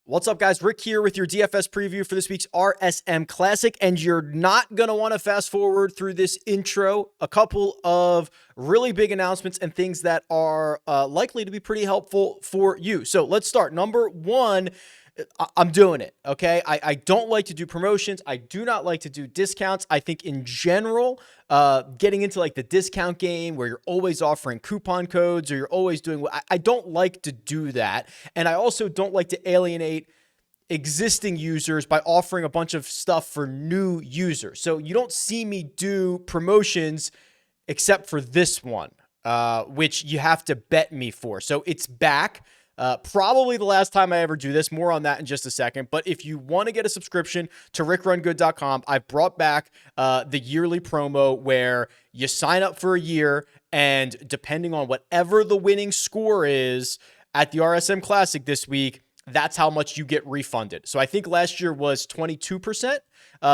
What's up, guys? Rick here with your DFS preview for this week's RSM Classic, and you're not going to want to fast forward through this intro. A couple of really big announcements and things that are likely to be pretty helpful for you. So let's start. Number one, I'm doing it, okay? I don't like to do promotions. I do not like to do discounts. I think in general, getting into like the discount game where you're always offering coupon codes or you're always doing, I don't like to do that. And I also don't like to alienate existing users by offering a bunch of stuff for new users. So you don't see me do promotions except for this one, which you have to bet me for. So it's back. Probably the last time I ever do this. More on that in just a second. But if you want to get a subscription to RickRunGood.com, I've brought back the yearly promo where you sign up for a year, and depending on whatever the winning score is at the RSM Classic this week, that's how much you get refunded. So I think last year was 22%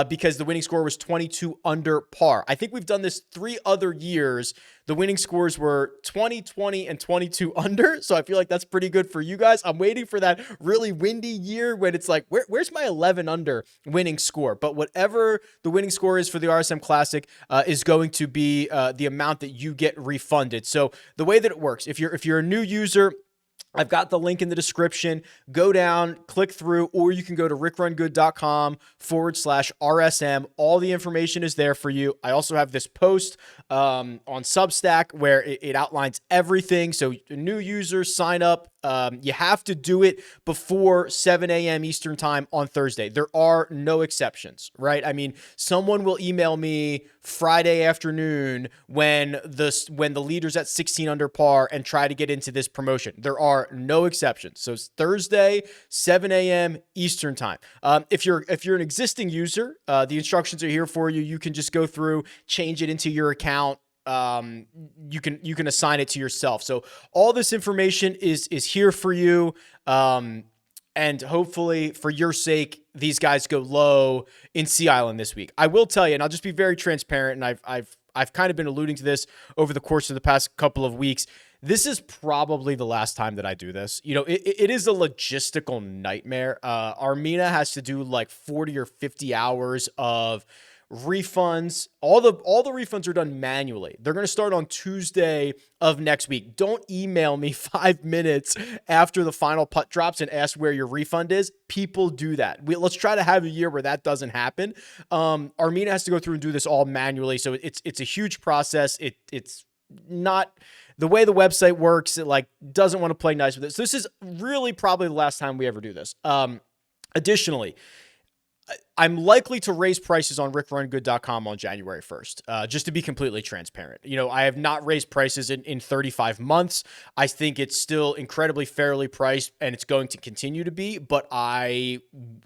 because the winning score was 22 under par. I think we've done this 3 other years. The winning scores were 20, 20, and 22 under. So I feel like that's pretty good for you guys. I'm waiting for that really windy year when it's like, where's my 11 under winning score? But whatever the winning score is for the RSM Classic is going to be the amount that you get refunded. So the way that it works, if you're a new user, I've got the link in the description. Go down, click through, or you can go to rickrungood.com/RSM. All the information is there for you. I also have this post on Substack where it outlines everything. So new users sign up. You have to do it before 7 a.m. Eastern time on Thursday. There are no exceptions, right? I mean, someone will email me Friday afternoon when the leader's at 16 under par and try to get into this promotion. There are no exceptions. So it's Thursday, 7 a.m. Eastern time. If you're an existing user, the instructions are here for you. You can just go through, change it into your account. You can assign it to yourself. So all this information is here for you. And hopefully for your sake, these guys go low in Sea Island this week. I will tell you, and I'll just be very transparent, and I've kind of been alluding to this over the course of the past couple of weeks. This is probably the last time that I do this. You know, it is a logistical nightmare. Armina has to do like 40 or 50 hours of refunds. All the refunds are done manually. They're going to start on Tuesday of next week. Don't email me 5 minutes after the final putt drops and ask where your refund is. People do that. Let's try to have a year where that doesn't happen. Armina has to go through and do this all manually. So it's a huge process. It's not the way the website works. It like doesn't want to play nice with it. So this is really probably the last time we ever do this. Additionally, I'm likely to raise prices on RickRunGood.com on January 1st, just to be completely transparent. You know, I have not raised prices in 35 months. I think it's still incredibly fairly priced, and it's going to continue to be, but I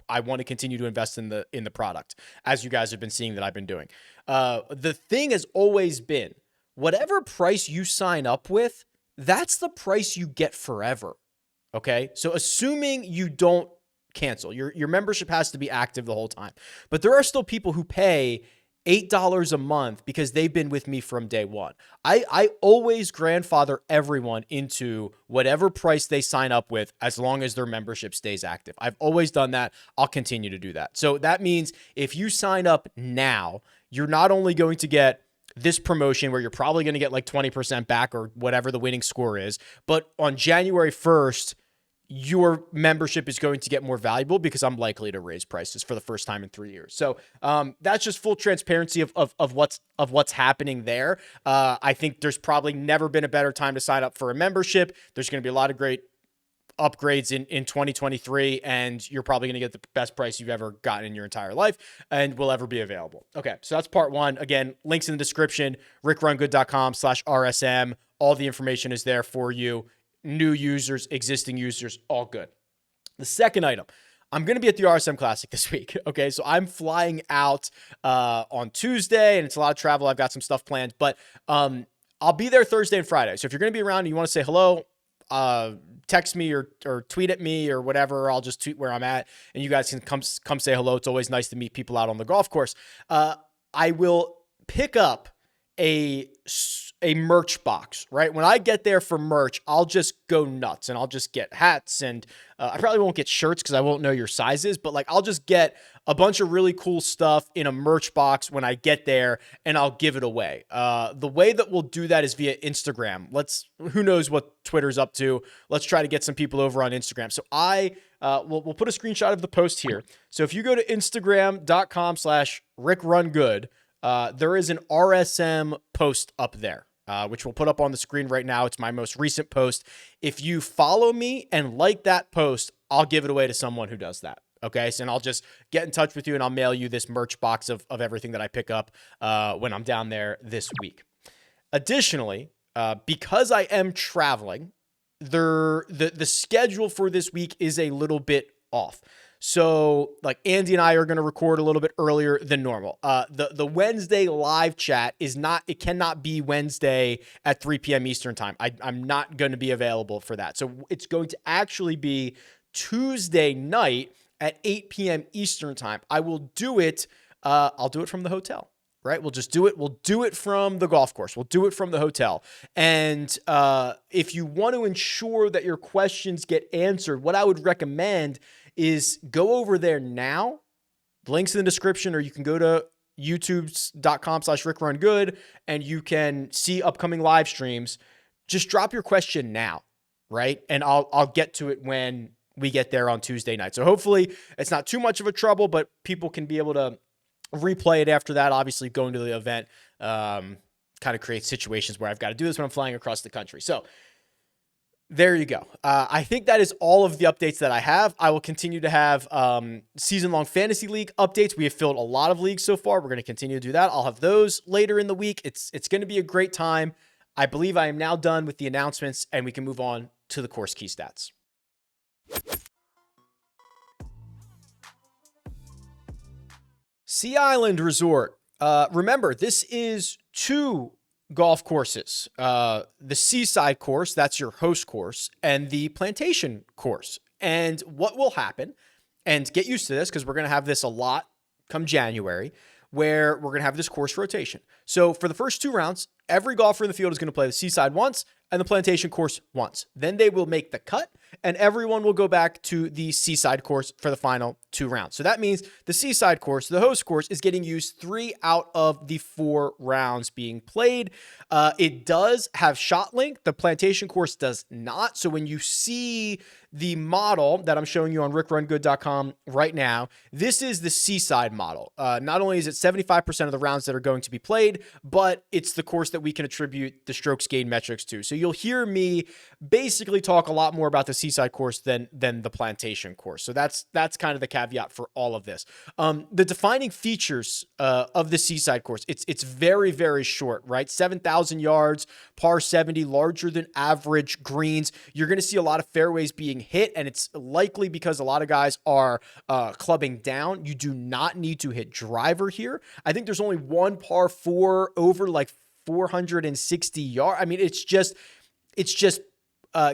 want to continue to invest in the product, as you guys have been seeing that I've been doing. The thing has always been, whatever price you sign up with, that's the price you get forever, okay? So assuming you don't cancel, your membership has to be active the whole time. But there are still people who pay $8 a month because they've been with me from day one. I always grandfather everyone into whatever price they sign up with as long as their membership stays active. I've always done that. I'll continue to do that. So that means if you sign up now, you're not only going to get this promotion where you're probably going to get like 20% back or whatever the winning score is, but on January 1st, your membership is going to get more valuable because I'm likely to raise prices for the first time in 3 years. So that's just full transparency of what's happening there. I think there's probably never been a better time to sign up for a membership. There's going to be a lot of great upgrades in 2023, and you're probably going to get the best price you've ever gotten in your entire life and will ever be available. Okay, so that's part one. Again, links in the description, rickrungood.com/RSM. All the information is there for you. New users, existing users, all good. The second item, I'm going to be at the RSM Classic this week. Okay, so I'm flying out on Tuesday, and it's a lot of travel. I've got some stuff planned, but I'll be there Thursday and Friday. So if you're going to be around and you want to say hello, text me or tweet at me or whatever. I'll just tweet where I'm at, and you guys can come say hello. It's always nice to meet people out on the golf course. I will pick up a a merch box, right? When I get there for merch, I'll just go nuts and I'll just get hats and I probably won't get shirts because I won't know your sizes, but like I'll just get a bunch of really cool stuff in a merch box when I get there and I'll give it away. The way that we'll do that is via Instagram. Who knows what Twitter's up to? Let's try to get some people over on Instagram. So we'll put a screenshot of the post here. So if you go to Instagram.com/RickRunGood, there is an RSM post up there, which we'll put up on the screen right now. It's my most recent post. If you follow me and like that post, I'll give it away to someone who does that. Okay. So, and I'll just get in touch with you and I'll mail you this merch box of everything that I pick up when I'm down there this week. Additionally, because I am traveling, the schedule for this week is a little bit off. So like Andy and I are going to record a little bit earlier than normal. The Wednesday live chat it cannot be Wednesday at 3 p.m. Eastern time. I'm not going to be available for that. So it's going to actually be Tuesday night at 8 p.m. Eastern time. I will do it. I'll do it from the hotel, right? We'll just do it. We'll do it from the golf course. We'll do it from the hotel. And if you want to ensure that your questions get answered, what I would recommend is go over there now. The link's in the description, or you can go to youtube.com/RickRunGood and you can see upcoming live streams. Just drop your question now, right? And I'll get to it when we get there on Tuesday night. So hopefully it's not too much of a trouble, but people can be able to replay it after that. Obviously going to the event kind of creates situations where I've got to do this when I'm flying across the country. So there you go. I think that is all of the updates that I have. I will continue to have season-long fantasy league updates. We have filled a lot of leagues so far. We're going to continue to do that. I'll have those later in the week. It's going to be a great time. I believe I am now done with the announcements, and we can move on to the course key stats. Sea Island Resort. Remember, this is 2 golf courses. The Seaside course, that's your host course, and the Plantation course. And what will happen, and get used to this because we're going to have this a lot come January, where we're going to have this course rotation. So for the first 2 rounds, every golfer in the field is going to play the Seaside once and the Plantation course once. Then they will make the cut and everyone will go back to the Seaside course for the final 2 rounds. So that means the Seaside course, the host course, is getting used 3 out of the 4 rounds being played. It does have shot length. The Plantation course does not. So when you see the model that I'm showing you on RickRunGood.com right now, this is the Seaside model. Not only is it 75% of the rounds that are going to be played, but it's the course that we can attribute the strokes gained metrics to. So you'll hear me basically talk a lot more about the Seaside course than the Plantation course. So that's kind of the caveat for all of this. The defining features of the Seaside course, it's very, very short, right? 7,000 yards, par 70, larger than average greens. You're going to see a lot of fairways being hit, and it's likely because a lot of guys are clubbing down. You do not need to hit driver here. I think there's only one par 4 over like 460 yards. I mean, it's just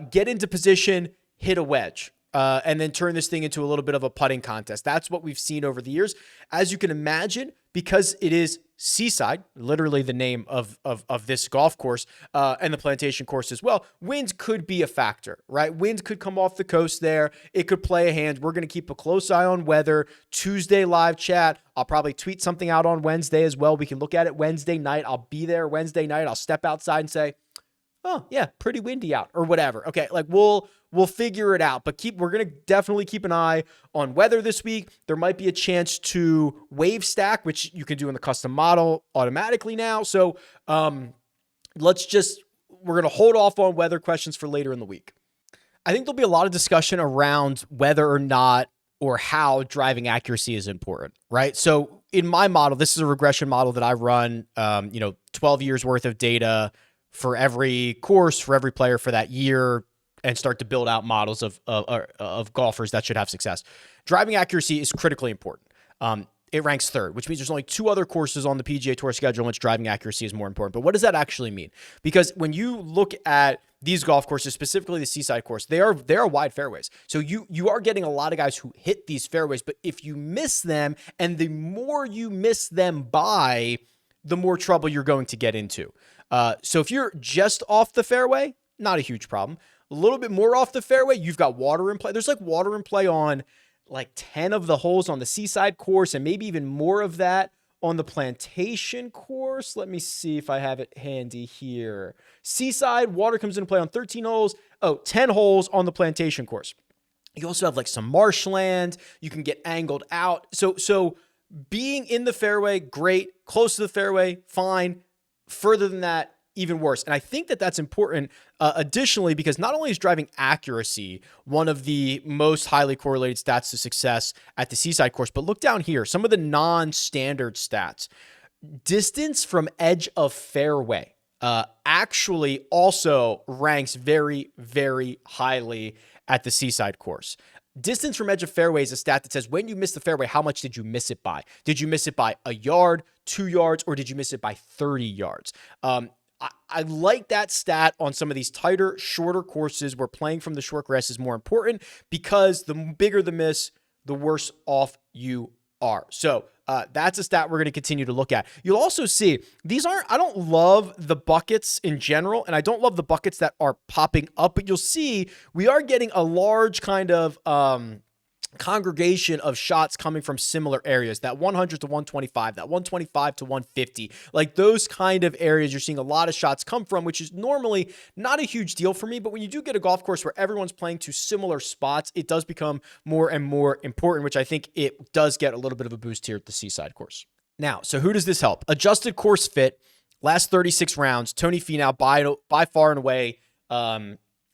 get into position, hit a wedge, and then turn this thing into a little bit of a putting contest. That's what we've seen over the years. As you can imagine, because it is Seaside, literally the name of this golf course, and the Plantation course as well, wind could be a factor, right? Wind could come off the coast there. It could play a hand. We're going to keep a close eye on weather. Tuesday live chat. I'll probably tweet something out on Wednesday as well. We can look at it Wednesday night. I'll be there Wednesday night. I'll step outside and say, oh yeah, pretty windy out or whatever. Okay. Like we'll figure it out, but we're going to definitely keep an eye on weather this week. There might be a chance to wave stack, which you can do in the custom model automatically now. So, we're going to hold off on weather questions for later in the week. I think there'll be a lot of discussion around whether or not or how driving accuracy is important, right? So in my model, this is a regression model that I run, 12 years worth of data for every course, for every player for that year, and start to build out models of golfers that should have success. Driving accuracy is critically important. It ranks 3rd, which means there's only 2 other courses on the PGA Tour schedule in which driving accuracy is more important. But what does that actually mean? Because when you look at these golf courses, specifically the Seaside course, they are wide fairways. So you are getting a lot of guys who hit these fairways, but if you miss them, and the more you miss them by, the more trouble you're going to get into. So if you're just off the fairway, not a huge problem. A little bit more off the fairway, you've got water in play. There's like water in play on like 10 of the holes on the Seaside course and maybe even more of that on the Plantation course. Let me see if I have it handy here. Seaside, water comes into play on 13 holes. 10 holes on the Plantation course. You also have like some marshland. You can get angled out. So being in the fairway, great. Close to the fairway, fine. Further than that, even worse. And I think that that's important additionally, because not only is driving accuracy one of the most highly correlated stats to success at the Seaside course, but look down here, some of the non-standard stats. Distance from edge of fairway actually also ranks very, very highly at the Seaside course. Distance from edge of fairway is a stat that says when you miss the fairway, how much did you miss it by? Did you miss it by a yard, 2 yards, or did you miss it by 30 yards? I like that stat on some of these tighter, shorter courses where playing from the short grass is more important, because the bigger the miss, the worse off you are. So that's a stat we're going to continue to look at. You'll also see I don't love the buckets in general, and I don't love the buckets that are popping up, but you'll see we are getting a large kind of congregation of shots coming from similar areas, that 100 to 125, that 125 to 150, like those kind of areas you're seeing a lot of shots come from, which is normally not a huge deal for me. But when you do get a golf course where everyone's playing to similar spots, it does become more and more important, which I think it does get a little bit of a boost here at the Seaside course. Now, so who does this help? Adjusted course fit, last 36 rounds, Tony Finau by far and away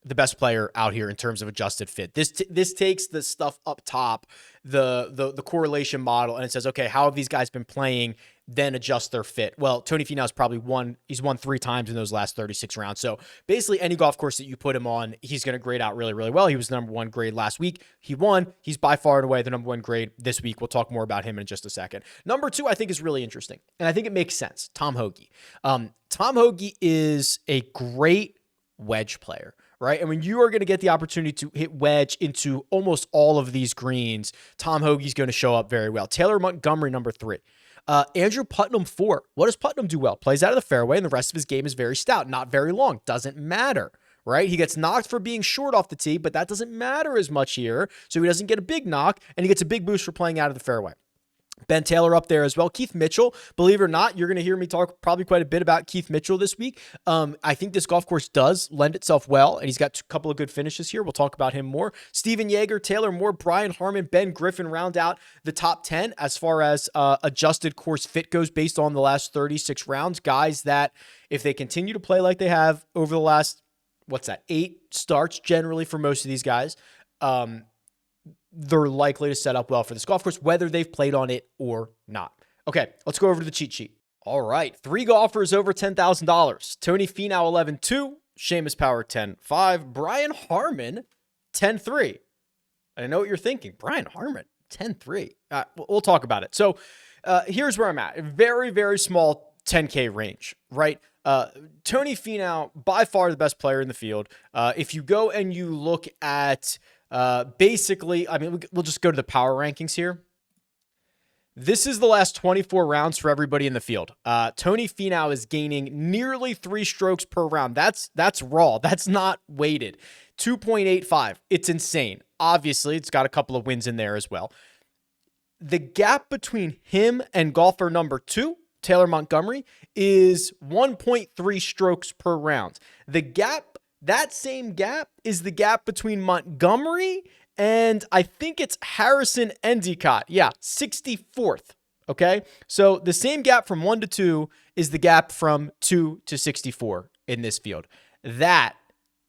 the best player out here in terms of adjusted fit. This takes the stuff up top, the correlation model, and it says, okay, how have these guys been playing? Then adjust their fit. Well, Tony Finau's probably won 3 times in those last 36 rounds. So basically any golf course that you put him on, he's going to grade out really, really well. He was the number 1 grade last week. He won. He's by far and away the number 1 grade this week. We'll talk more about him in just a second. Number 2, I think is really interesting, and I think it makes sense. Tom Hoge. Tom Hoge is a great wedge player, right? And when you are going to get the opportunity to hit wedge into almost all of these greens, Tom Hoge's going to show up very well. Taylor Montgomery, number 3. Andrew Putnam, 4. What does Putnam do well? Plays out of the fairway, and the rest of his game is very stout. Not very long. Doesn't matter, right? He gets knocked for being short off the tee, but that doesn't matter as much here. So he doesn't get a big knock, and he gets a big boost for playing out of the fairway. Ben Taylor up there as well. Keith Mitchell, believe it or not, you're going to hear me talk probably quite a bit about Keith Mitchell this week. I think this golf course does lend itself well, and he's got a couple of good finishes here. We'll talk about him more. Steven Yeager, Taylor Moore, Brian Harman, Ben Griffin round out the top 10 as far as adjusted course fit goes based on the last 36 rounds. Guys that, if they continue to play like they have over the last, 8 starts generally for most of these guys, they're likely to set up well for this golf course, whether they've played on it or not. Okay, let's go over to the cheat sheet. All right, 3 golfers over $10,000. Tony Finau, 11-2. Seamus Power, 10-5. Brian Harman, 10-3. And I know what you're thinking. Brian Harman, 10-3. We'll talk about it. So here's where I'm at. A very, very small 10K range, right? Tony Finau, by far the best player in the field. If you go and you look at basically, I mean, we'll just go to the power rankings here. This is the last 24 rounds for everybody in the field. Tony Finau is gaining nearly 3 strokes per round. That's raw. That's not weighted. 2.85. It's insane. Obviously, it's got a couple of wins in there as well. The gap between him and golfer number 2, Taylor Montgomery, is 1.3 strokes per round. That same gap is the gap between Montgomery and I think it's Harrison Endicott. Yeah, 64th. Okay. So the same gap from 1 to 2 is the gap from 2 to 64 in this field. That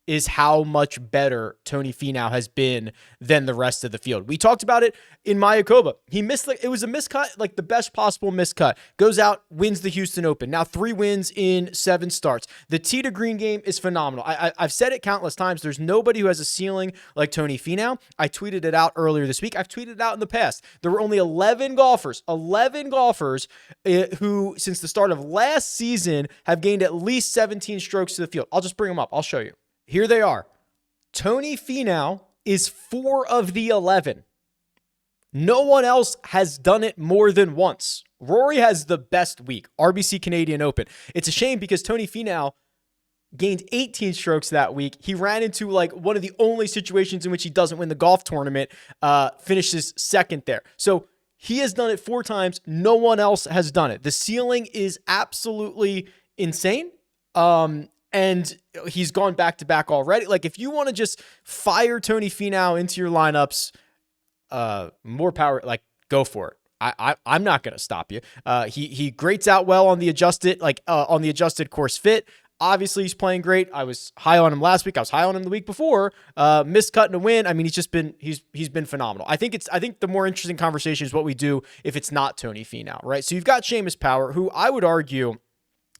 is how much better Tony Finau has been than the rest of the field. We talked about it in Mayakoba. He missed, it was a miscut, like the best possible miscut. Goes out, wins the Houston Open. Now 3 wins in 7 starts. The tee to green game is phenomenal. I've said it countless times. There's nobody who has a ceiling like Tony Finau. I tweeted it out earlier this week. I've tweeted it out in the past. There were only 11 golfers who, since the start of last season, have gained at least 17 strokes to the field. I'll just bring them up. I'll show you. Here they are. Tony Finau is 4 of the 11. No one else has done it more than once. Rory has the best week, RBC Canadian Open. It's a shame because Tony Finau gained 18 strokes that week. He ran into like one of the only situations in which he doesn't win the golf tournament, finishes second there. So he has done it 4 times. No one else has done it. The ceiling is absolutely insane. And he's gone back to back already. Like if you want to just fire Tony Finau into your lineups, more power, like go for it. I'm not going to stop you. He grates out well on the adjusted, on the adjusted course fit. Obviously, he's playing great. I was high on him last week. I was high on him the week before. Miscut and a win. I mean, he's been phenomenal. I think the more interesting conversation is what we do if it's not Tony Finau, right? So you've got Seamus Power, who I would argue,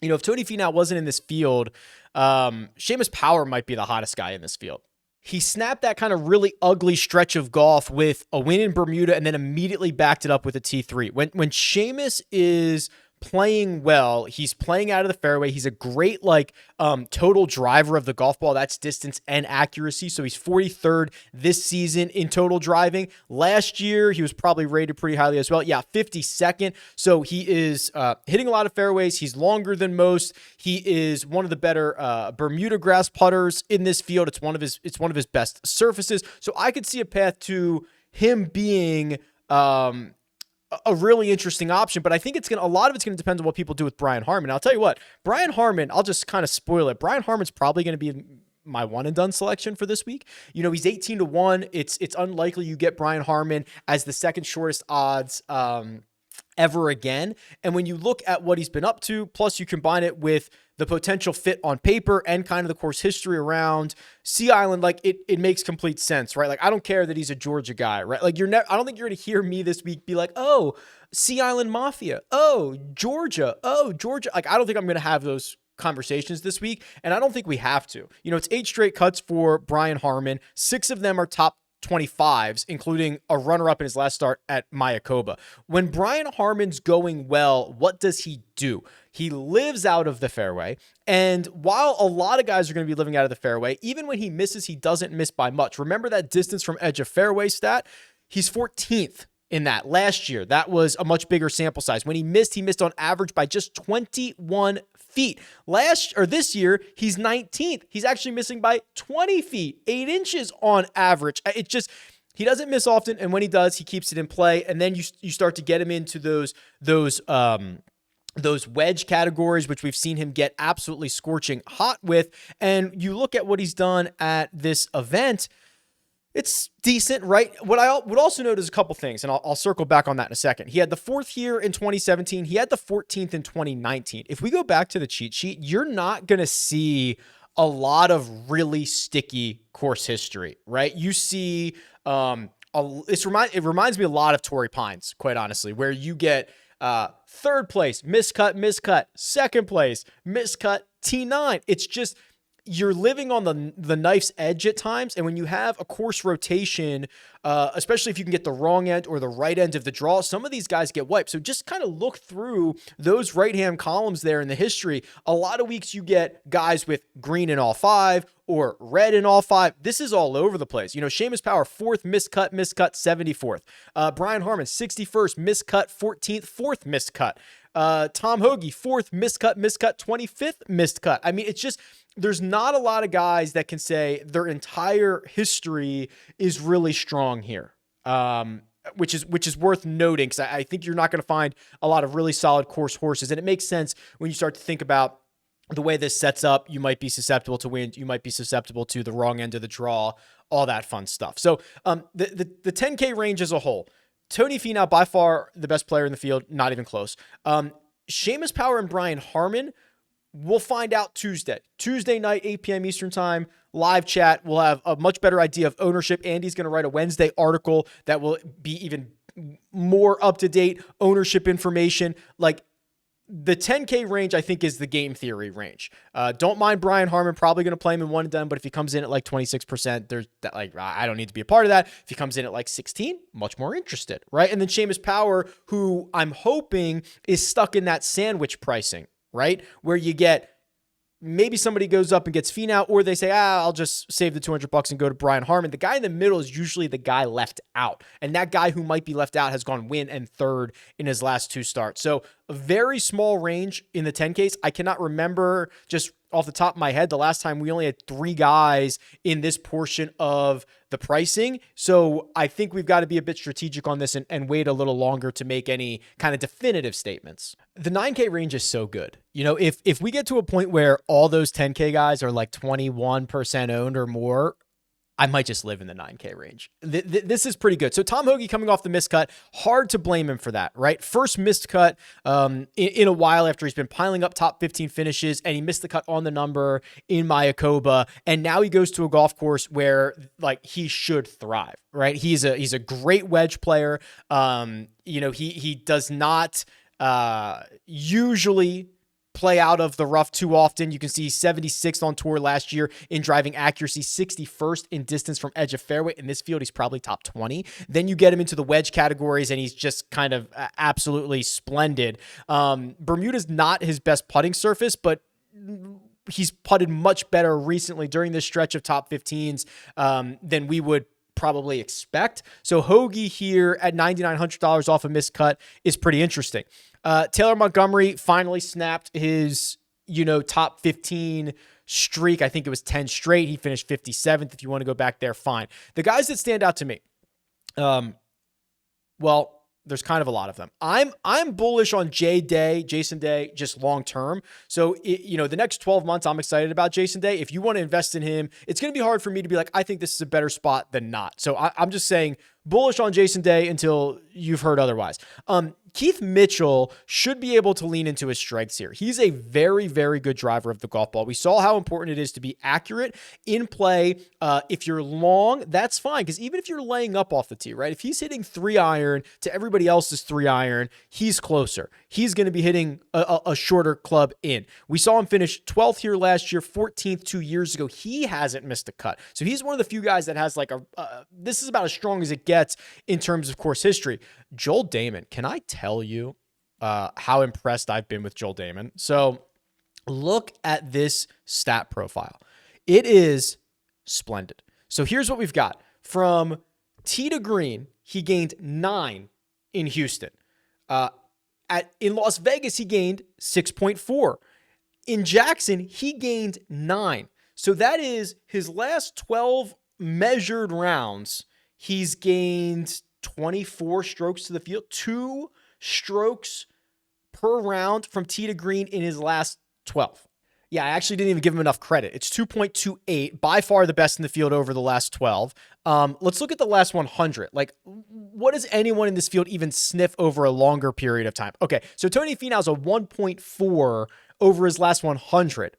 if Tony Finau wasn't in this field, Seamus Power might be the hottest guy in this field. He snapped that kind of really ugly stretch of golf with a win in Bermuda and then immediately backed it up with a T3. When Seamus is playing well, he's playing out of the fairway. He's a great total driver of the golf ball. That's distance and accuracy. So he's 43rd this season in total driving. Last year, he was probably rated pretty highly as well. Yeah, 52nd. So he is hitting a lot of fairways. He's longer than most. He is one of the better Bermuda grass putters in this field. It's one of his best surfaces. So I could see a path to him being a really interesting option, but I think a lot of it's going to depend on what people do with Brian Harman. I'll tell you what, Brian Harman, I'll just kind of spoil it. Brian Harman's probably going to be my one and done selection for this week. He's 18-1. It's unlikely you get Brian Harman as the second shortest odds ever again. And when you look at what he's been up to, plus you combine it with the potential fit on paper and kind of the course history around Sea Island, it makes complete sense, right? I don't care that he's a Georgia guy, right? I don't think you're going to hear me this week be like, oh, Sea Island Mafia. Oh, Georgia. I don't think I'm going to have those conversations this week. And I don't think we have to. It's 8 straight cuts for Brian Harman. 6 of them are top 25s, including a runner-up in his last start at Mayakoba. When Brian Harman's going well, what does he do? He lives out of the fairway, and while a lot of guys are going to be living out of the fairway, even when he misses, he doesn't miss by much. Remember that distance from edge of fairway stat? He's 14th in that. Last year, that was a much bigger sample size. When he missed on average by just 21 feet. This year, he's 19th. He's actually missing by 20 feet, 8 inches on average. He doesn't miss often, and when he does, he keeps it in play. And then you start to get him into those wedge categories, which we've seen him get absolutely scorching hot with. And you look at what he's done at this event, it's decent, right? What I would also note is a couple things, and I'll circle back on that in a second. He had the 4th here in 2017. He had the 14th in 2019. If we go back to the cheat sheet, you're not going to see a lot of really sticky course history, right? You see, it reminds me a lot of Torrey Pines, quite honestly, where you get 3rd place, miscut, 2nd place, miscut, T9. It's just, you're living on the knife's edge at times. And when you have a course rotation, especially if you can get the wrong end or the right end of the draw, some of these guys get wiped. So just kind of look through those right-hand columns there in the history. A lot of weeks you get guys with green in all 5 or red in all 5. This is all over the place. Seamus Power, 4th, miscut, 74th. Brian Harman, 61st, miscut, 14th, 4th, miscut. Tom Hoagie, 4th, miscut, 25th, miscut. I mean, it's just, there's not a lot of guys that can say their entire history is really strong here, which is worth noting, because I think you're not going to find a lot of really solid course horses. And it makes sense when you start to think about the way this sets up. You might be susceptible to wind. You might be susceptible to the wrong end of the draw, all that fun stuff. So the 10K range as a whole, Tony Finau, by far the best player in the field, not even close. Seamus Power and Brian Harman, we'll find out Tuesday night, 8 p.m. Eastern time, live chat. We'll have a much better idea of ownership. Andy's going to write a Wednesday article that will be even more up-to-date ownership information. The 10K range, I think, is the game theory range. Don't mind Brian Harman, probably going to play him in one and done, but if he comes in at 26%, I don't need to be a part of that. If he comes in at 16, much more interested, right? And then Seamus Power, who I'm hoping is stuck in that sandwich pricing, right? Where you get maybe somebody goes up and gets Finau, or they say, I'll just save the $200 and go to Brian Harman. The guy in the middle is usually the guy left out. And that guy who might be left out has gone win and third in his last 2 starts. So a very small range in the 10Ks. I cannot remember just off the top of my head the last time we only had 3 guys in this portion of the pricing. So I think we've got to be a bit strategic on this and wait a little longer to make any kind of definitive statements. The 9K range is so good. You know, if we get to a point where all those 10K guys are like 21% owned or more, I might just live in the 9K range. This is pretty good. So Tom Hoge coming off the miscut, hard to blame him for that, right? First missed cut in a while after he's been piling up top 15 finishes, and he missed the cut on the number in Mayakoba, and now he goes to a golf course where like he should thrive, right? He's a great wedge player. You know, he does not usually play out of the rough too often. You can see 76th on tour last year in driving accuracy, 61st in distance from edge of fairway. In this field, he's probably top 20. Then you get him into the wedge categories, and he's just kind of absolutely splendid. Bermuda's not his best putting surface, but he's putted much better recently during this stretch of top 15s than we would probably expect. So Hoge here at $9,900 off a miscut is pretty interesting. Taylor Montgomery finally snapped his, top 15 streak. I think it was 10 straight. He finished 57th. If you want to go back there, fine. The guys that stand out to me, well, there's kind of a lot of them. I'm bullish on Jason Day, just long term. So, the next 12 months, I'm excited about Jason Day. If you want to invest in him, it's going to be hard for me to be like, I think this is a better spot than not. So I'm just saying bullish on Jason Day until you've heard otherwise. Keith Mitchell should be able to lean into his strengths here. He's a very, very good driver of the golf ball. We saw how important it is to be accurate in play. If you're long, that's fine, because even if you're laying up off the tee, right? If he's hitting 3-iron to everybody else's 3-iron, he's closer. He's going to be hitting a shorter club in. We saw him finish 12th here last year, 14th 2 years ago. He hasn't missed a cut. So he's one of the few guys that has this is about as strong as it gets in terms of course history. Joel Damon, can I tell you how impressed I've been with Joel Damon? So look at this stat profile. It is splendid. So here's what we've got. From tee to green, he gained 9 in Houston. In Las Vegas, he gained 6.4. In Jackson, he gained 9. So that is his last 12 measured rounds. He's gained 24 strokes to the field, 2 strokes per round from tee to green in his last 12. Yeah, I actually didn't even give him enough credit. It's 2.28, by far the best in the field over the last 12. Let's look at the last 100. Like, what does anyone in this field even sniff over a longer period of time? Okay, so Tony Finau's a 1.4 over his last 100.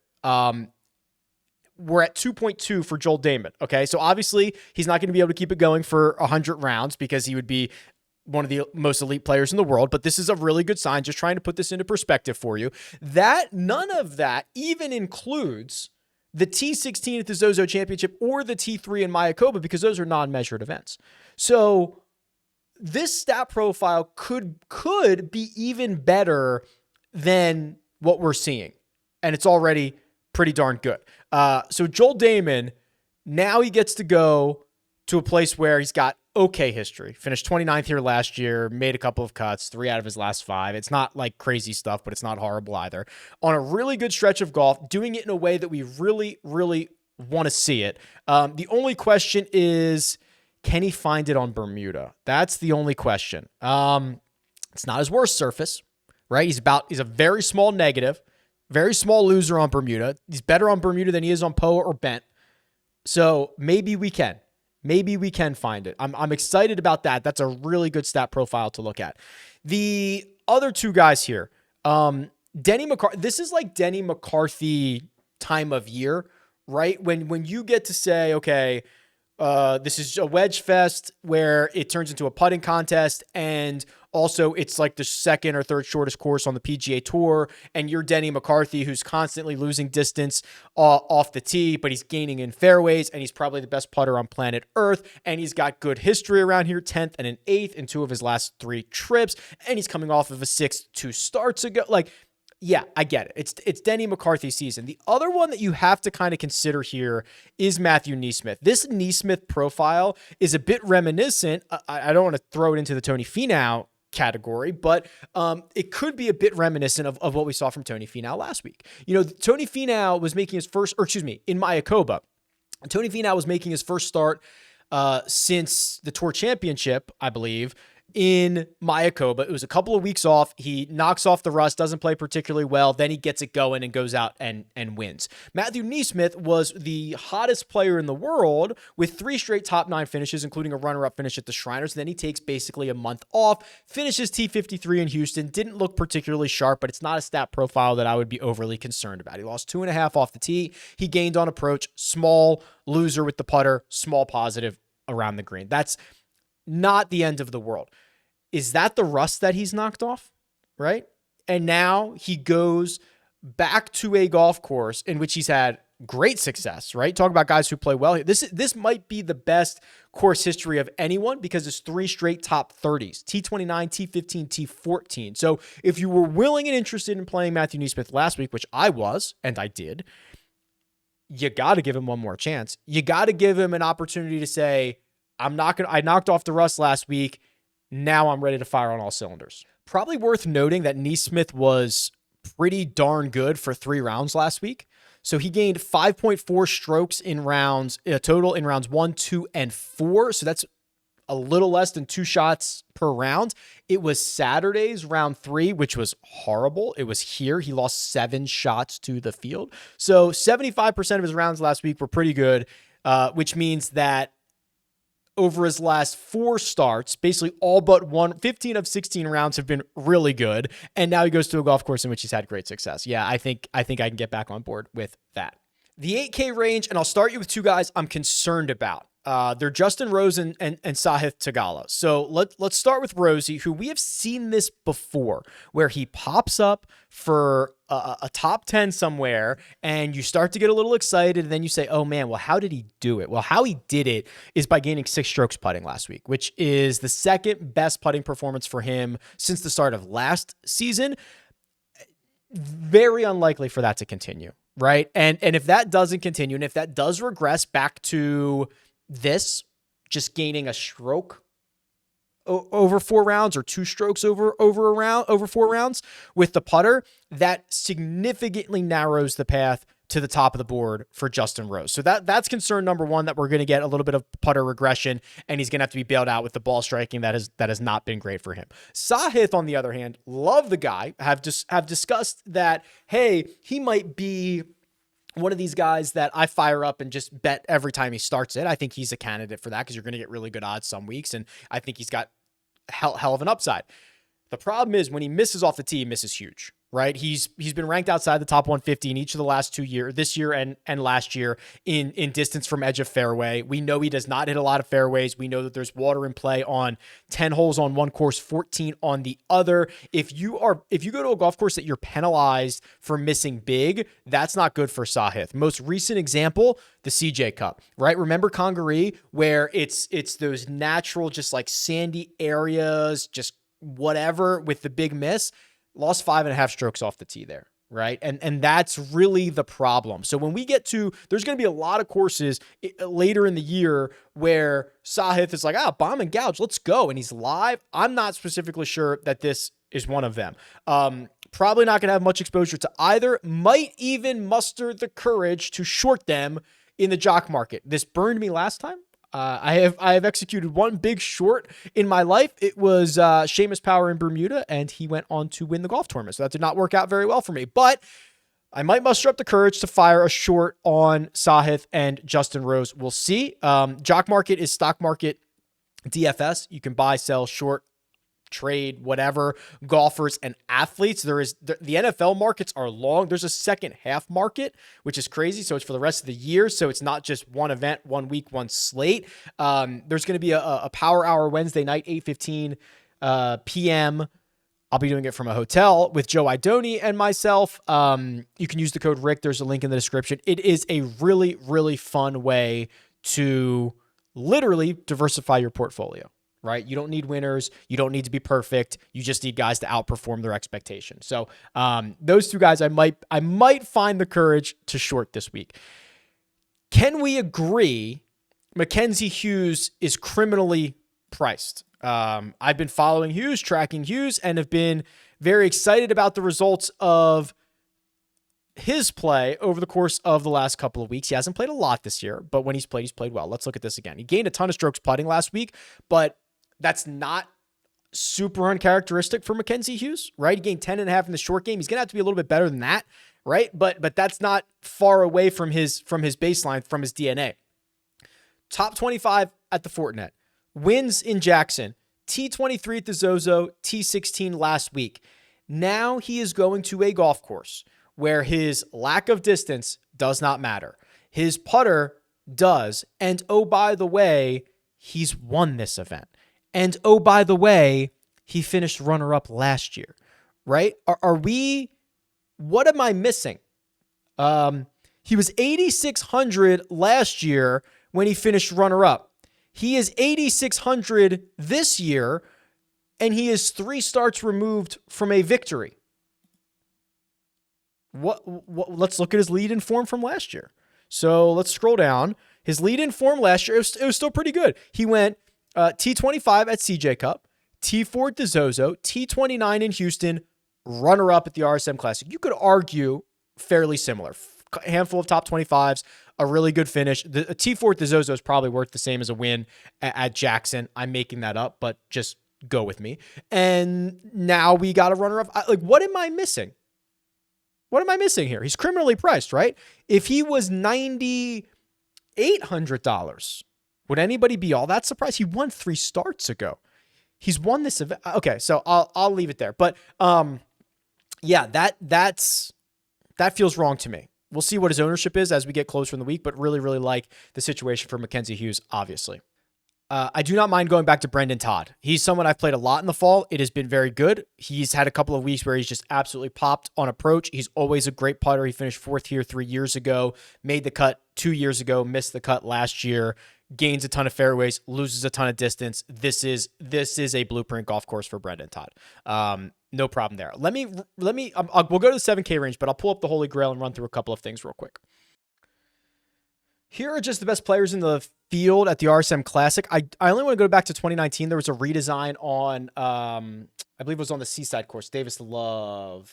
We're at 2.2 for Joel Damon. Okay, so obviously he's not going to be able to keep it going for 100 rounds because he would be one of the most elite players in the world, but this is a really good sign. Just trying to put this into perspective for you. None of that even includes the T16 at the Zozo Championship or the T3 in Mayakoba, because those are non-measured events. So this stat profile could be even better than what we're seeing, and it's already pretty darn good. So Joel Damon, now he gets to go to a place where he's got okay history. Finished 29th here last year, made a couple of cuts, 3 out of his last 5. It's not like crazy stuff, but it's not horrible either. On a really good stretch of golf, doing it in a way that we really, really want to see it. The only question is, can he find it on Bermuda? That's the only question. It's not his worst surface, right? He's a very small negative, very small loser on Bermuda. He's better on Bermuda than he is on POA or Bent. So maybe we can. Maybe we can find it. I'm excited about that. That's a really good stat profile to look at. The other 2 guys here, Denny McCarthy. This is like Denny McCarthy time of year, right? When you get to say, okay, this is a wedge fest where it turns into a putting contest, and also it's like the second or third shortest course on the PGA Tour, and you're Denny McCarthy, who's constantly losing distance off the tee, but he's gaining in fairways, and he's probably the best putter on planet Earth, and he's got good history around here, 10th and an 8th in 2 of his last 3 trips, and he's coming off of a 6th 2 starts ago. Like, Yeah, I get it. It's Denny McCarthy's season. The other one that you have to kind of consider here is Matthew Neesmith. This Neesmith profile is a bit reminiscent. I don't want to throw it into the Tony Finau category, but it could be a bit reminiscent of what we saw from Tony Finau last week. You know, Tony Finau was making his first, or excuse me, in Mayakoba, Tony Finau was making his first start since the Tour Championship, I believe, in Mayakoba. It was a couple of weeks off. He knocks off the rust, doesn't play particularly well. Then he gets it going and goes out and wins. Matthew Neesmith was the hottest player in the world with 3 straight top 9 finishes, including a runner-up finish at the Shriners. And then he takes basically a month off, finishes T53 in Houston. Didn't look particularly sharp, but it's not a stat profile that I would be overly concerned about. He lost 2.5 off the tee. He gained on approach, small loser with the putter, small positive around the green. That's not the end of the world. Is that the rust that he's knocked off? Right? And now he goes back to a golf course in which he's had great success, right? Talk about guys who play well. This might be the best course history of anyone because it's 3 straight top 30s, T29, T15, T14. So if you were willing and interested in playing Matthew Neesmith last week, which I was, and I did, you got to give him one more chance. You got to give him an opportunity to say, I knocked off the rust last week. Now I'm ready to fire on all cylinders. Probably worth noting that Neesmith was pretty darn good for 3 rounds last week. So he gained 5.4 strokes in rounds, total in rounds 1, 2, and 4. So that's a little less than 2 shots per round. It was Saturday's round 3, which was horrible. It was here. He lost 7 shots to the field. So 75% of his rounds last week were pretty good, which means that over his last 4 starts, basically all but 15 of 16 rounds have been really good. And now he goes to a golf course in which he's had great success. Yeah, I think I can get back on board with that. The 8K range, and I'll start you with 2 guys I'm concerned about. They're Justin Rose and Sahith Theegala. So let's start with Rosie, who we have seen this before, where he pops up for a top 10 somewhere, and you start to get a little excited, and then you say, oh man, well, how did he do it? Well, how he did it is by gaining 6 strokes putting last week, which is the second best putting performance for him since the start of last season. Very unlikely for that to continue, right? And if that doesn't continue, and if that does regress back to this, just gaining a stroke over 4 rounds or 2 strokes over 4 rounds with the putter, that significantly narrows the path to the top of the board for Justin Rose. So that's concern number 1, that we're going to get a little bit of putter regression, and he's going to have to be bailed out with the ball striking that has not been great for him. Sahith, on the other hand, love the guy. Have discussed that, hey, he might be one of these guys that I fire up and just bet every time he starts it. I think he's a candidate for that because you're going to get really good odds some weeks, and I think he's got hell of an upside. The problem is when he misses off the tee, he misses huge, right? He's been ranked outside the top 150 in each of the last 2 years, this year and last year, in distance from edge of fairway. We know he does not hit a lot of fairways. We know that there's water in play on 10 holes on one course, 14 on the other. If you go to a golf course that you're penalized for missing big, that's not good for Sahith. Most recent example, the CJ Cup, right? Remember Congaree, where it's those natural, just like sandy areas, just whatever with the big miss. Lost 5.5 strokes off the tee there, right? And that's really the problem. So when we get to, there's going to be a lot of courses later in the year where Sahith is like, bomb and gouge, let's go. And he's live. I'm not specifically sure that this is one of them. Probably not going to have much exposure to either. Might even muster the courage to short them in the Jock market. This burned me last time. I have executed one big short in my life. It was Seamus Power in Bermuda, and he went on to win the golf tournament. So that did not work out very well for me. But I might muster up the courage to fire a short on Sahith and Justin Rose. We'll see. Jock market is stock market DFS. You can buy, sell, short, trade, whatever, golfers and athletes. The NFL markets are long. There's a second half market, which is crazy. So it's for the rest of the year. So it's not just one event, 1 week, 1 slate. There's going to be a power hour Wednesday night, 8:15 p.m. I'll be doing it from a hotel with Joe Idoni and myself. You can use the code Rick. There's a link in the description. It is a really, really fun way to literally diversify your portfolio. right? You don't need winners. You don't need to be perfect. You just need guys to outperform their expectations. So those two guys, I might find the courage to short this week. Can we agree Mackenzie Hughes is criminally priced? I've been following Hughes, tracking Hughes, and have been very excited about the results of his play over the course of the last couple of weeks. He hasn't played a lot this year, but when he's played well. Let's look at this again. He gained a ton of strokes putting last week, but that's not super uncharacteristic for Mackenzie Hughes, right? He gained 10.5 in the short game. He's going to have to be a little bit better than that, right? But that's not far away from his baseline, from his DNA. Top 25 at the Fortinet. Wins in Jackson. T23 at the Zozo. T16 last week. Now he is going to a golf course where his lack of distance does not matter. His putter does. And oh, by the way, he's won this event. And oh, by the way, he finished runner-up last year, right? What am I missing? He was 8,600 last year when he finished runner-up. He is 8,600 this year, and he is 3 starts removed from a victory. What? Let's look at his lead in form from last year. So let's scroll down. His lead in form last year, it was still pretty good. He went T25 at CJ Cup, T4 at the Zozo, T29 in Houston, runner-up at the RSM Classic. You could argue fairly similar. A handful of top 25s, a really good finish. The T4 at the Zozo is probably worth the same as a win at Jackson. I'm making that up, but just go with me. And now we got a runner-up. What am I missing? What am I missing here? He's criminally priced, right? If he was $9,800, would anybody be all that surprised? He won 3 starts ago. He's won this event. Okay, so I'll leave it there. But yeah, that feels wrong to me. We'll see what his ownership is as we get closer in the week, but really, really like the situation for Mackenzie Hughes, obviously. I do not mind going back to Brendan Todd. He's someone I've played a lot in the fall. It has been very good. He's had a couple of weeks where he's just absolutely popped on approach. He's always a great putter. He finished 4th here 3 years ago, made the cut 2 years ago, missed the cut last year, gains a ton of fairways, loses a ton of distance. This is a blueprint golf course for Brendan Todd. No problem there. We'll go to the 7K range, but I'll pull up the Holy Grail and run through a couple of things real quick. Here are just the best players in the field at the RSM Classic. I only want to go back to 2019. There was a redesign on, I believe it was on the Seaside course, Davis Love.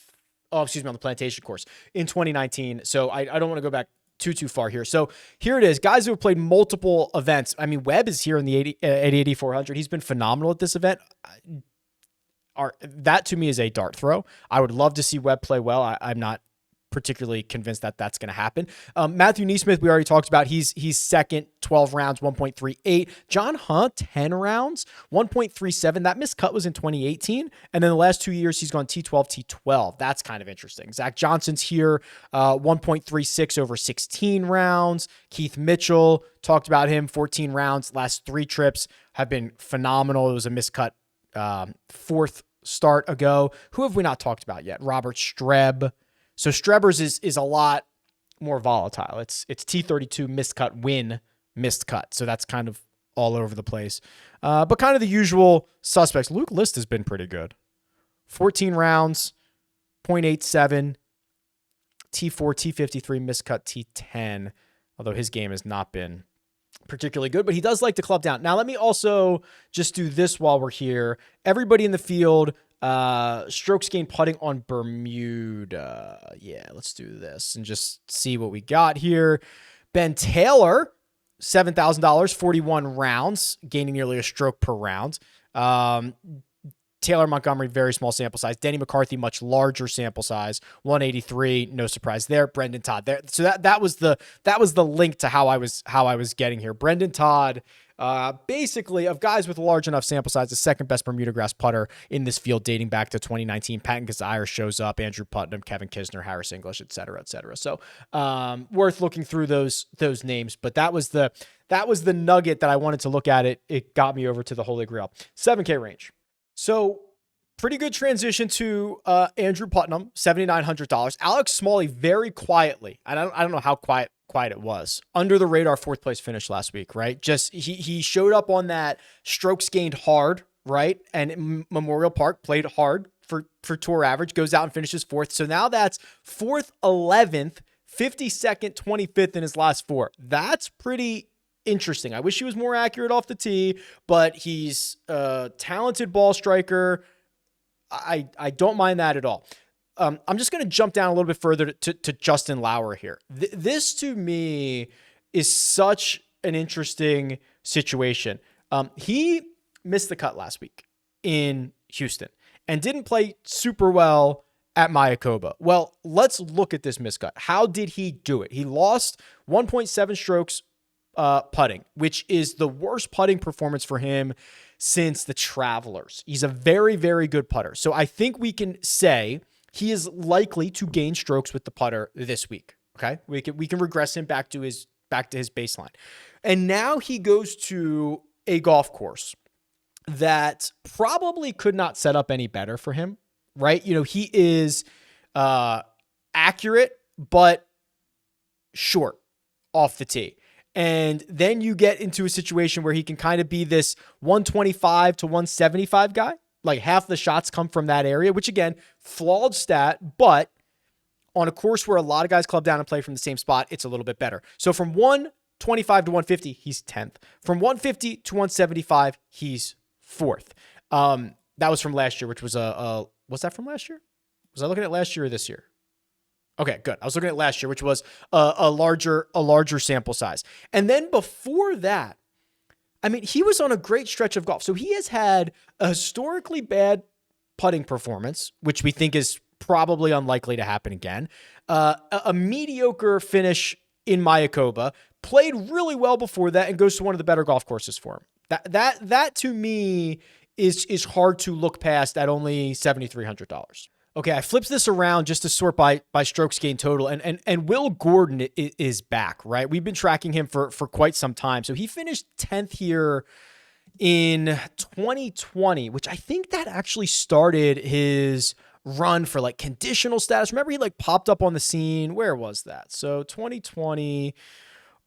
On the Plantation course in 2019. So I don't want to go back too far here. So here it is. Guys who have played multiple events. I mean, Webb is here in the 8,400. He's been phenomenal at this event. That to me is a dart throw. I would love to see Webb play well. I'm not particularly convinced that that's going to happen. Matthew Neesmith, we already talked about. He's second, 12 rounds, 1.38. John Hunt, 10 rounds, 1.37. That missed cut was in 2018. And then the last 2 years, he's gone T12, T12. That's kind of interesting. Zach Johnson's here, 1.36 over 16 rounds. Keith Mitchell, talked about him, 14 rounds. Last 3 trips have been phenomenal. It was a miscut 4th start ago. Who have we not talked about yet? Robert Streb. So Strebers is a lot more volatile. It's T32 missed cut, win, missed cut. So that's kind of all over the place. But kind of the usual suspects. Luke List has been pretty good. 14 rounds, 0.87, T4, T53, missed cut, T10. Although his game has not been particularly good, but he does like to club down. Now, let me also just do this while we're here. Everybody in the field, strokes gained putting on Bermuda. Yeah, let's do this and just see what we got here. Ben Taylor, $7,000, 41 rounds, gaining nearly a stroke per round. Taylor Montgomery, very small sample size. Denny McCarthy, much larger sample size, 183. No surprise there. Brendan Todd there. So that was the link to how I was getting here. Brendan Todd, basically of guys with a large enough sample size, the second best Bermuda grass putter in this field dating back to 2019. Patton Kazire shows up, Andrew Putnam, Kevin Kisner, Harris English, et cetera, et cetera. So worth looking through those names. But that was the nugget that I wanted to look at. It got me over to the Holy Grail. 7K range. So Pretty good transition to Andrew Putnam, $7,900. Alex Smalley very quietly. I don't know how quiet it was. Under the radar, fourth place finish last week, right? Just he showed up on that strokes gained hard, right? And Memorial Park played hard for tour average, goes out and finishes fourth. So now that's 4th, 11th, 52nd, 25th in his last 4. That's pretty interesting. I wish he was more accurate off the tee, but he's a talented ball striker. I don't mind that at all. I'm just going to jump down a little bit further to Justin Lauer here. This to me is such an interesting situation. He missed the cut last week in Houston and didn't play super well at Mayakoba. Well, let's look at this miscut. How did he do it? He lost 1.7 strokes putting, which is the worst putting performance for him since the Travelers. He's a very, very good putter. So I think we can say he is likely to gain strokes with the putter this week. Okay. We can regress him back to his baseline. And now he goes to a golf course that probably could not set up any better for him, right? You know, he is accurate, but short off the tee. And then you get into a situation where he can kind of be this 125 to 175 guy. Like half the shots come from that area, which again, flawed stat, but on a course where a lot of guys club down and play from the same spot, it's a little bit better. So from 125 to 150, he's 10th. From 150 to 175, he's 4th. That was from last year, which was was that from last year? Was I looking at last year or this year? Okay, good. I was looking at last year, which was a larger sample size. And then before that, I mean, he was on a great stretch of golf. So he has had a historically bad putting performance, which we think is probably unlikely to happen again. A mediocre finish in Mayakoba, played really well before that, and goes to one of the better golf courses for him. That to me is hard to look past at only $7,300. Okay, I flipped this around just to sort by strokes gained total, and Will Gordon is back, right? We've been tracking him for quite some time. So he finished 10th here in 2020, which I think that actually started his run for like conditional status. Remember, he like popped up on the scene. Where was that? So 2020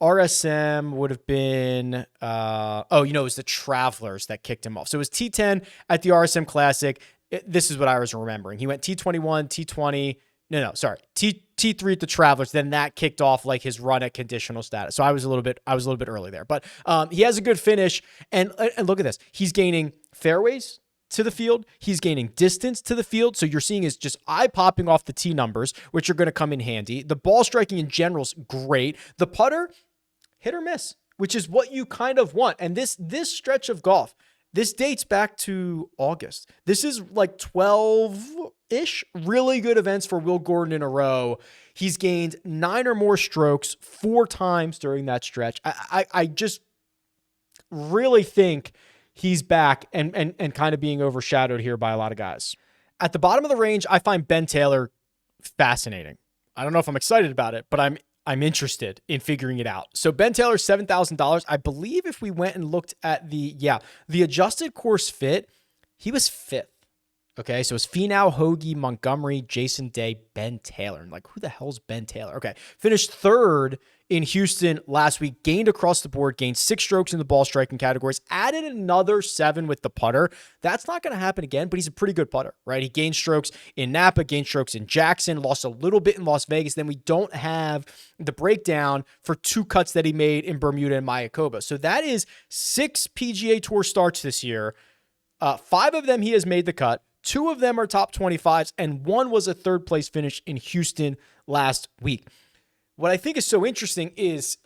RSM would have been, it was the Travelers that kicked him off. So it was T10 at the RSM Classic. This is what I was remembering. He went T21, T20. T3 at the Travelers. Then that kicked off like his run at conditional status. So I was a little bit early there, but he has a good finish. And look at this. He's gaining fairways to the field. He's gaining distance to the field. So you're seeing is just eye popping off the tee numbers, which are going to come in handy. The ball striking in general is great. The putter, hit or miss, which is what you kind of want. And this stretch of golf, this dates back to August. This is like 12-ish really good events for Will Gordon in a row. He's gained 9 or more strokes 4 times during that stretch. I just really think he's back and kind of being overshadowed here by a lot of guys. At the bottom of the range, I find Ben Taylor fascinating. I don't know if I'm excited about it, but I'm interested in figuring it out. So Ben Taylor, $7,000. I believe if we went and looked at the adjusted course fit, he was 5th. Okay, so it's Finau, Hoagie, Montgomery, Jason Day, Ben Taylor. And like, who the hell's Ben Taylor? Okay, finished 3rd in Houston last week, gained across the board, gained 6 strokes in the ball striking categories, added another 7 with the putter. That's not going to happen again, but he's a pretty good putter, right? He gained strokes in Napa, gained strokes in Jackson, lost a little bit in Las Vegas. Then we don't have the breakdown for 2 cuts that he made in Bermuda and Mayakoba. So that is 6 PGA Tour starts this year. 5 of them he has made the cut. 2 of them are top 25s, and 1 was a 3rd place finish in Houston last week. What I think is so interesting is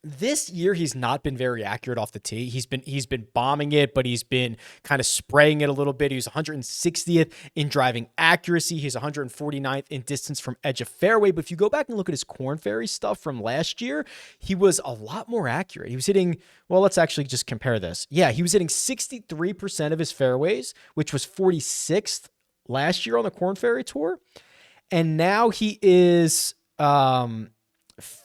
this year he's not been very accurate off the tee. He's been bombing it, but he's been kind of spraying it a little bit. He was 160th in driving accuracy. He's 149th in distance from edge of fairway. But if you go back and look at his Korn Ferry stuff from last year, he was a lot more accurate. He was hitting, well, let's actually just compare this. Yeah, he was hitting 63% of his fairways, which was 46th last year on the Korn Ferry Tour. And now he is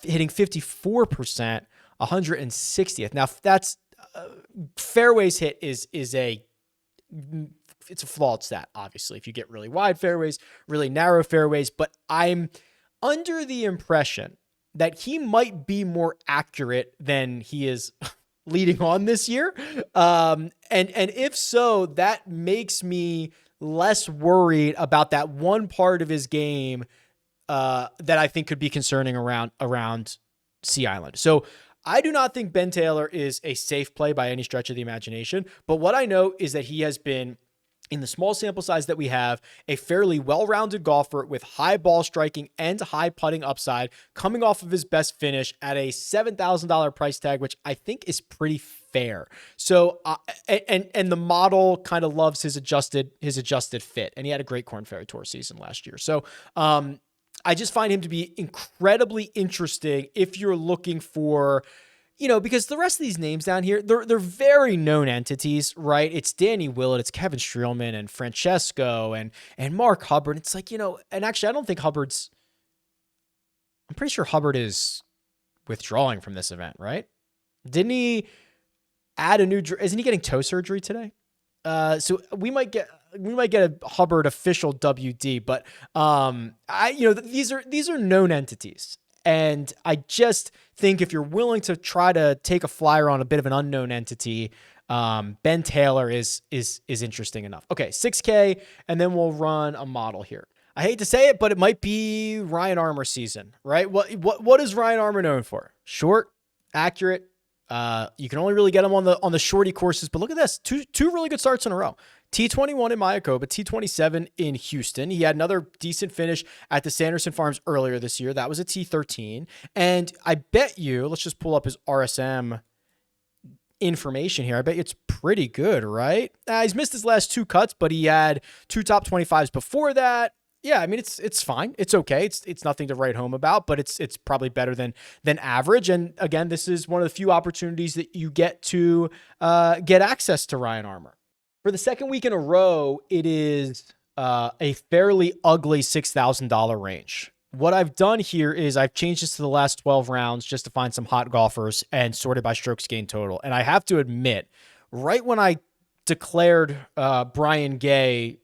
hitting 54%, 160th. Now that's fairways hit is a it's a flawed stat, obviously, if you get really wide fairways, really narrow fairways, but I'm under the impression that he might be more accurate than he is leading on this year. And if so, that makes me less worried about that one part of his game that I think could be concerning around Sea Island. So I do not think Ben Taylor is a safe play by any stretch of the imagination, but what I know is that he has been, in the small sample size that we have, a fairly well-rounded golfer with high ball striking and high putting upside, coming off of his best finish at a $7,000 price tag, which I think is pretty fair. So, and the model kind of loves his adjusted fit, and he had a great Korn Ferry Tour season last year. So, I just find him to be incredibly interesting if you're looking for, because the rest of these names down here, they're very known entities, right? It's Danny Willett, it's Kevin Streelman and Francesco and Mark Hubbard. It's like, and actually I don't think I'm pretty sure Hubbard is withdrawing from this event, right? Didn't he add isn't he getting toe surgery today? So we might get a Hubbard official WD, but these are known entities. And I just think if you're willing to try to take a flyer on a bit of an unknown entity, Ben Taylor is interesting enough. Okay, 6K, and then we'll run a model here. I hate to say it, but it might be Ryan Armour season, right? What is Ryan Armour known for? Short, accurate. You can only really get him on the shorty courses, but look at this. Two really good starts in a row. T21 in Mayakoba, T27 in Houston. He had another decent finish at the Sanderson Farms earlier this year. That was a T13. And I bet you, let's just pull up his RSM information here. I bet you it's pretty good, right? He's missed his last 2 cuts, but he had 2 top 25s before that. Yeah, I mean, it's fine. It's okay. It's nothing to write home about, but it's probably better than average. And again, this is one of the few opportunities that you get to get access to Ryan Armour. For the second week in a row, it is a fairly ugly $6,000 range. What I've done here is I've changed this to the last 12 rounds just to find some hot golfers and sorted by strokes gained total. And I have to admit, right when I declared Brian Gay,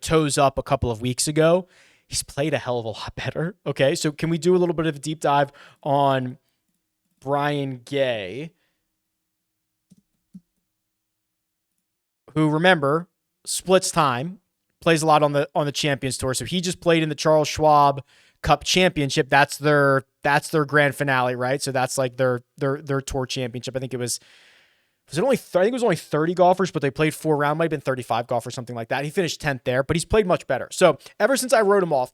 toes up a couple of weeks ago, he's played a hell of a lot better. Okay, so can we do a little bit of a deep dive on Brian Gay, who, remember, splits time, plays a lot on the Champions Tour. So he just played in the Charles Schwab Cup Championship. That's their grand finale, right? So that's like their tour championship. I think it was only 30 golfers, but they played 4 rounds. Might have been 35 golfers, something like that. He finished 10th there, but he's played much better. So ever since I wrote him off,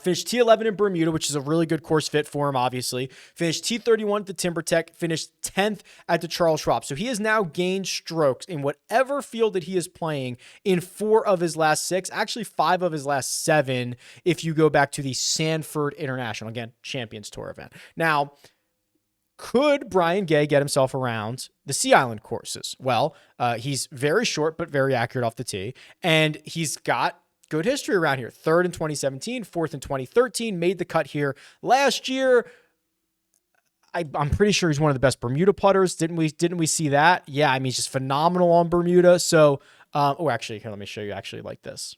finished T11 in Bermuda, which is a really good course fit for him, obviously. Finished T31 at the TimberTech, finished 10th at the Charles Schwab. So he has now gained strokes in whatever field that he is playing in 4 of his last 6, actually 5 of his last 7, if you go back to the Sanford International, again, Champions Tour event. Now, could Brian Gay get himself around the Sea Island courses? Well, he's very short, but very accurate off the tee, and he's got good history around here. 3rd in 2017, 4th in 2013, made the cut here last year. I'm pretty sure he's one of the best Bermuda putters. Didn't we see that? Yeah, I mean, he's just phenomenal on Bermuda. So, actually, here, let me show you actually like this.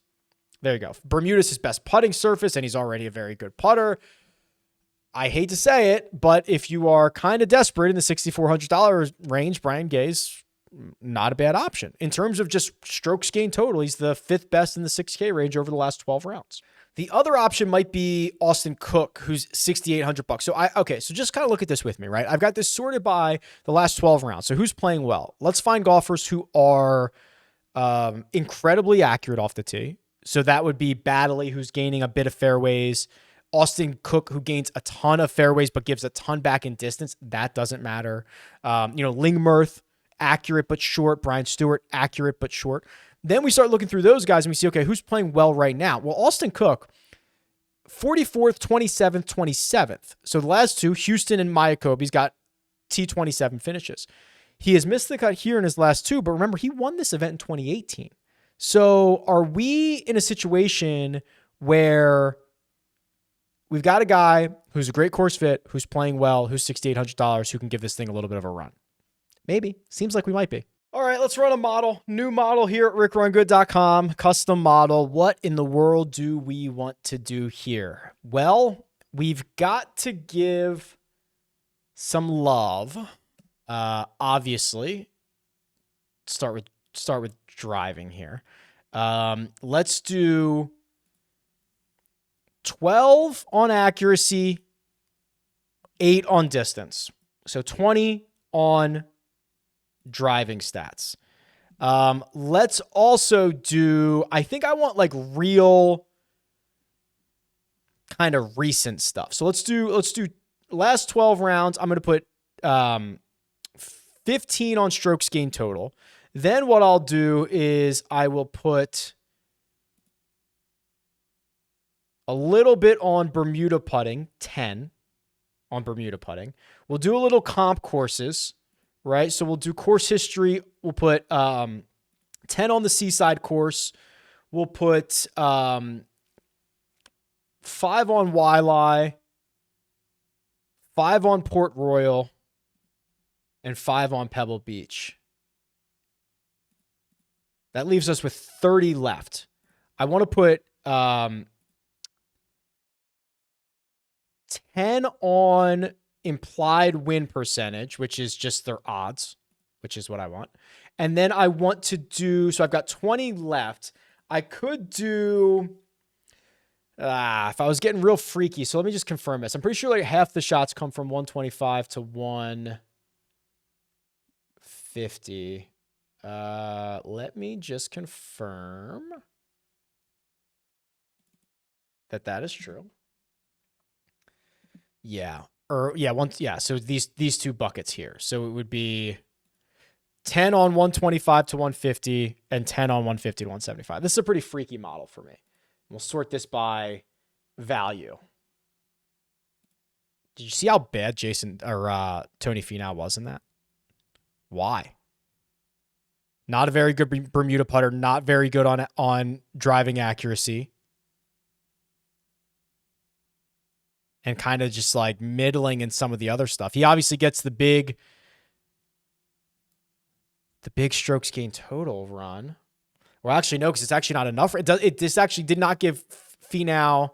There you go. Bermuda's his best putting surface, and he's already a very good putter. I hate to say it, but if you are kind of desperate in the $6,400 range, Brian Gay's not a bad option. In terms of just strokes gained total, he's the 5th best in the 6K range over the last 12 rounds. The other option might be Austin Cook, who's $6,800. So just kind of look at this with me, right? I've got this sorted by the last 12 rounds. So who's playing well? Let's find golfers who are incredibly accurate off the tee. So that would be Baddeley, who's gaining a bit of fairways. Austin Cook, who gains a ton of fairways but gives a ton back in distance. That doesn't matter. Lingmerth, accurate but short. Brian Stewart, accurate but short. Then we start looking through those guys and we see, okay, who's playing well right now? Well, Austin Cook, 44th, 27th, 27th. So the last 2, Houston and Mayakoba, he's got T27 finishes. He has missed the cut here in his last 2, but remember, he won this event in 2018. So are we in a situation where we've got a guy who's a great course fit, who's playing well, who's $6,800, who can give this thing a little bit of a run? Maybe. Seems like we might be. All right, let's run a model. New model here at RickRunGood.com. Custom model. What in the world do we want to do here? Well, we've got to give some love. Obviously, start with driving here. Let's do 12 on accuracy, 8 on distance. So 20 on driving stats. Let's also do, I think I want like real kind of recent stuff. So let's do last 12 rounds. I'm going to put 15 on strokes gained total. Then what I'll do is I will put a little bit on Bermuda putting, 10 on Bermuda putting. We'll do a little comp courses, right? So we'll do course history. We'll put 10 on the Seaside course. We'll put 5 on Waialae, 5 on Port Royal, and 5 on Pebble Beach. That leaves us with 30 left. I want to put 10 on implied win percentage, which is just their odds, which is what I want. And then I want to do, so I've got 20 left. I could do, if I was getting real freaky, so let me just confirm this. I'm pretty sure like half the shots come from 125 to 150. Let me just confirm that is true. Yeah. So these two buckets here. So it would be 10 on 125 to 150 and 10 on 150 to 175. This is a pretty freaky model for me. We'll sort this by value. Did you see how bad Tony Finau was in that? Why? Not a very good Bermuda putter, not very good on driving accuracy. And kind of just like middling in some of the other stuff. He obviously gets the big strokes gained total run. Well, actually, no, because it's actually not enough. This actually did not give Finau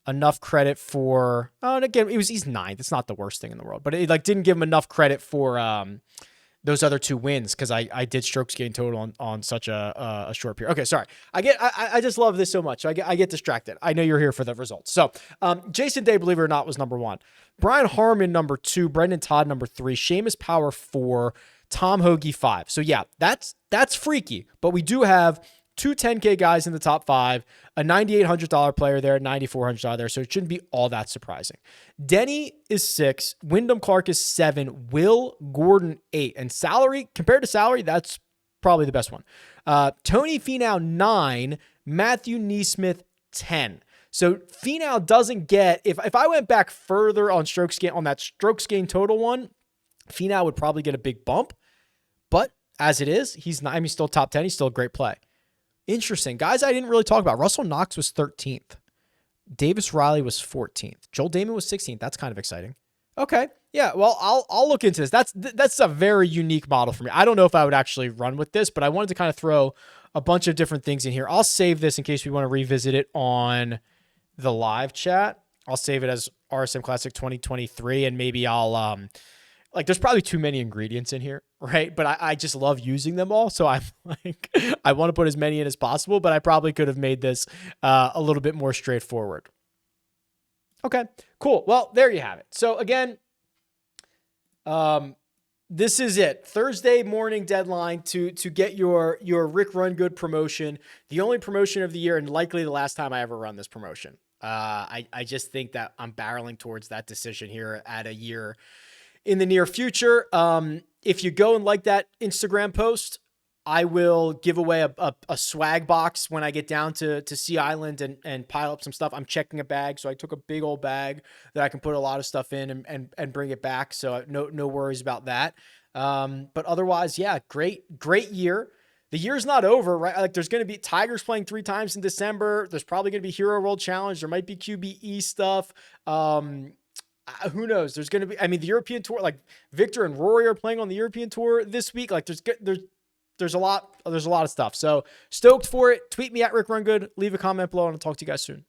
enough credit for. Oh, and again, he's ninth. It's not the worst thing in the world, but it like didn't give him enough credit for those other two wins because I did strokes gained total on such a short period. Okay, sorry. I just love this so much. So I get distracted. I know you're here for the results. So Jason Day, believe it or not, was number 1. Brian Harmon, number 2. Brendan Todd, number 3. Seamus Power, 4. Tom Hoagie, 5. So yeah, that's freaky. But we do have two 10K guys in the top 5, a $9,800 player there, $9,400 there. So it shouldn't be all that surprising. Denny is 6. Wyndham Clark is 7. Will Gordon, 8. And salary, compared to salary, that's probably the best one. Tony Finau, 9. Matthew Neesmith, 10. So Finau doesn't get, if I went back further on strokes gain, on that strokes gain total one, Finau would probably get a big bump. But as it is, he's still top 10. He's still a great play. Interesting. Guys I didn't really talk about. Russell Knox was 13th. Davis Riley was 14th. Joel Damon was 16th. That's kind of exciting. Okay. Yeah, well, I'll look into this. That's a very unique model for me. I don't know if I would actually run with this, but I wanted to kind of throw a bunch of different things in here. I'll save this in case we want to revisit it on the live chat. I'll save it as RSM Classic 2023, and maybe I'll there's probably too many ingredients in here, right? But I just love using them all. So I'm like, I want to put as many in as possible, but I probably could have made this a little bit more straightforward. Okay, cool. Well, there you have it. So again, this is it. Thursday morning deadline to get your Rick Run Good promotion. The only promotion of the year and likely the last time I ever run this promotion. I just think that I'm barreling towards that decision here at a year in the near future. If you go and like that Instagram post, I will give away a swag box when I get down to Sea Island and pile up some stuff. I'm checking a bag. So I took a big old bag that I can put a lot of stuff in and bring it back. So no worries about that. But otherwise, yeah, great year. The year's not over, right? Like there's going to be Tigers playing 3 times in December. There's probably going to be Hero World Challenge. There might be QBE stuff. who knows? There's going to be, I mean, the European tour, like Victor and Rory are playing on the European tour this week. Like there's a lot of stuff. So stoked for it. Tweet me at RickRunGood. Leave a comment below and I'll talk to you guys soon.